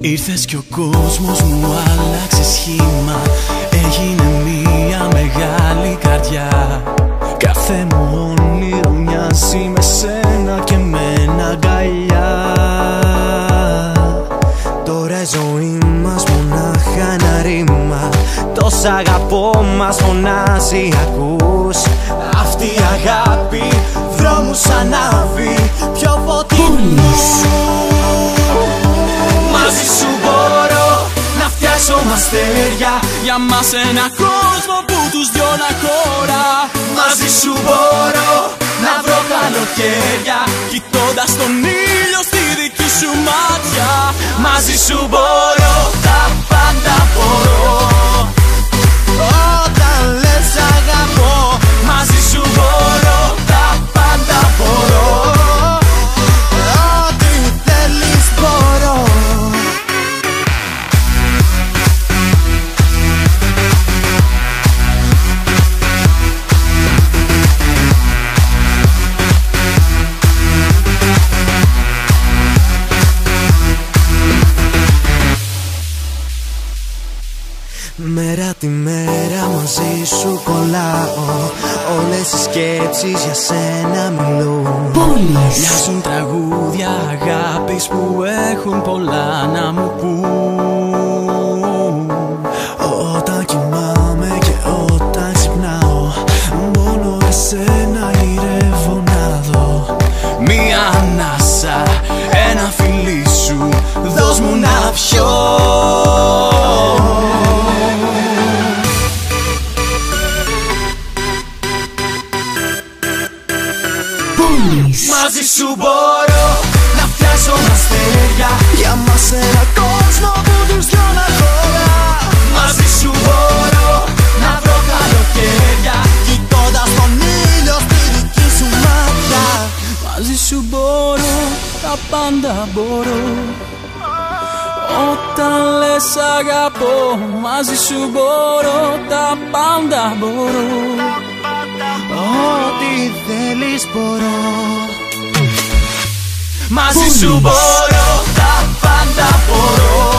Ήρθες κι ο κόσμος μου άλλαξε σχήμα. Έγινε μια μεγάλη καρδιά. Κάθε μου όνειρο μοιάζει με σένα και με ένα αγκαλιά. Τώρα η ζωή μας μονάχα ένα ρήμα. Τόσα αγαπώ μας φωνάζει, ακούς? Αυτή η αγάπη δρόμους ανάβει πιο φωτεινούς. Μαζί σου μπορώ να φτιάξω μαστέρια, για μας ένα κόσμο που τους δυο να χωρά. Μαζί σου μπορώ να βρω καλοκαίρια, κοιτώντας τον ήλιο στη δική σου μάτια. Μαζί σου μπορώ, τα πάντα μπορώ. Όταν λες αγαπώ, μαζί σου μπορώ, τα πάντα μπορώ. Ό,τι θέλεις μπορώ. Μέρα τη μέρα μαζί σου κολλάω. Όλες οι σκέψεις για σένα μιλούν. Μοιάζουν τραγούδια αγάπης που έχουν πολλά να μου πούν. Όταν κοιμάμαι και όταν ξυπνάω, μόνο εσένα ηρεύω να δω. Μία ανάσα, ένα φιλί σου, δώσ' μου να πιω. Μαζί σου μπορώ να φτιάξω μαστέρια, για μας ένα κόσμο που τους δυο να χωρά. Μαζί σου μπορώ να βρω καλοκαίρια, κοιτώντας τον ήλιο στη δική σου μάτια. Μαζί σου μπορώ, τα πάντα μπορώ. Όταν λες αγαπώ, μαζί σου μπορώ, τα πάντα μπορώ. Ό,τι θέλεις μπορώ. Μαζί σου μπορώ, τα πάντα μπορώ.